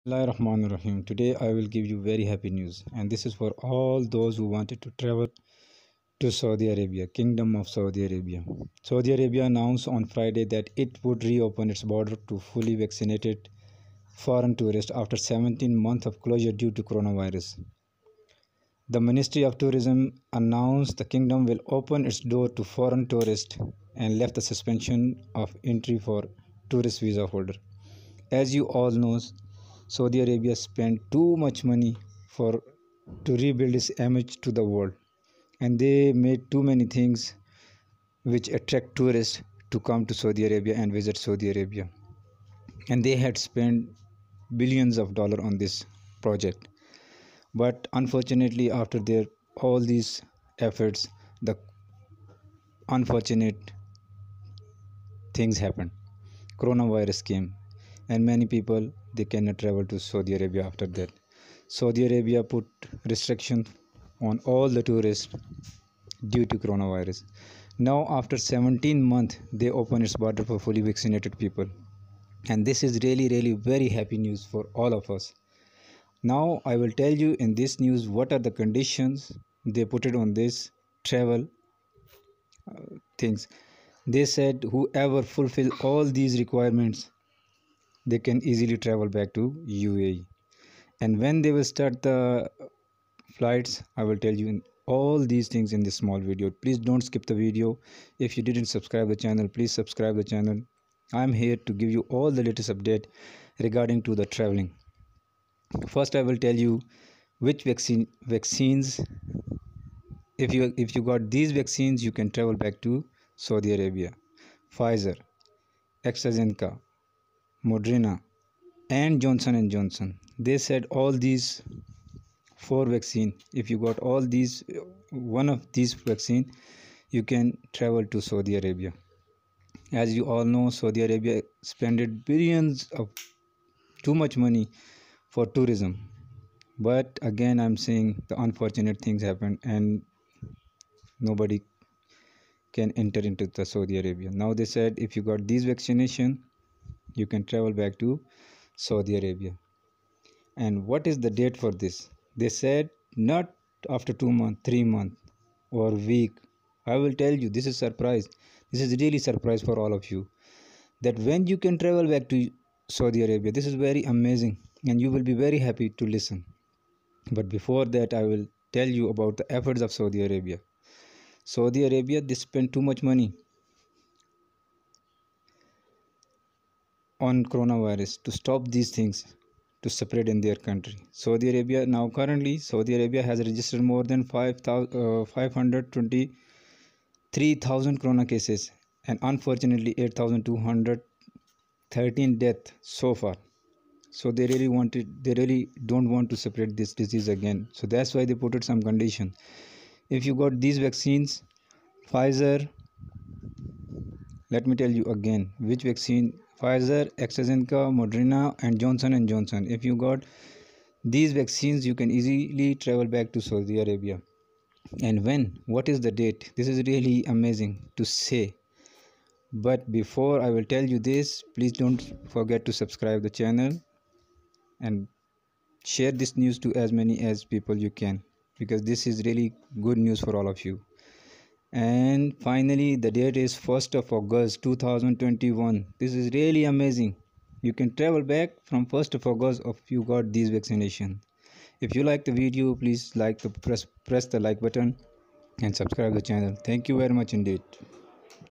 Bismillahirrahmanirrahim. Today I will give you very happy news, and this is for all those who wanted to travel to Saudi Arabia, Kingdom of Saudi Arabia. Saudi Arabia announced on Friday that it would reopen its border to fully vaccinated foreign tourists after 17 months of closure due to coronavirus. The Ministry of Tourism announced the kingdom will open its door to foreign tourists and left the suspension of entry for tourist visa holder. As you all know, Saudi Arabia spent too much money for to rebuild its image to the world, and they made too many things which attract tourists to come to Saudi Arabia and visit Saudi Arabia. And they had spent billions of dollars on this project. But unfortunately, after their all these efforts, the unfortunate things happened. Coronavirus came, and many people they cannot travel to Saudi Arabia after that. Saudi Arabia put restrictions on all the tourists due to coronavirus. Now, after 17 months, they open its border for fully vaccinated people, and this is really very happy news for all of us. Now, I will tell you in this news what are the conditions they put it on this travel things. They said whoever fulfill all these requirements, they can easily travel back to UAE. And when they will start the flights, I will tell you in all these things in this small video. Please don't skip the video. If you didn't subscribe the channel, please subscribe the channel. I'm here to give you all the latest update regarding to the traveling. First, I will tell you which vaccines. If you got these vaccines, you can travel back to Saudi Arabia. Pfizer, AstraZeneca, Moderna, and Johnson & Johnson. They said all these four vaccine, if you got all these one of these vaccine, you can travel to Saudi Arabia. As you all know, Saudi Arabia spent billions of too much money for tourism, but again I'm saying the unfortunate things happen and nobody can enter into the Saudi Arabia. Now they said if you got these vaccination, you can travel back to Saudi Arabia. And what is the date for this? They said not after 2 months, 3 months, or week. I will tell you, this is surprise. This is really surprise for all of you. That when you can travel back to Saudi Arabia, this is very amazing, and you will be very happy to listen. But before that, I will tell you about the efforts of Saudi Arabia. Saudi Arabia, they spend too much money on coronavirus to stop these things to spread in their country. Saudi Arabia now currently Saudi Arabia has registered more than 523,000 corona cases and unfortunately 8,213 deaths so far. So they really don't want to spread this disease again. So that's why they put it some condition. If you got these vaccines, Pfizer, let me tell you again which vaccine. Pfizer, AstraZeneca, Moderna, and Johnson & Johnson. If you got these vaccines, you can easily travel back to Saudi Arabia. And when? What is the date? This is really amazing to say. But before I will tell you this, please don't forget to subscribe the channel and share this news to as many as people you can, because this is really good news for all of you. And finally, the date is 1st of August 2021. This is really amazing. You can travel back from 1st of August if you got these vaccination. If you like the video, please press the like button and subscribe the channel. Thank you very much indeed.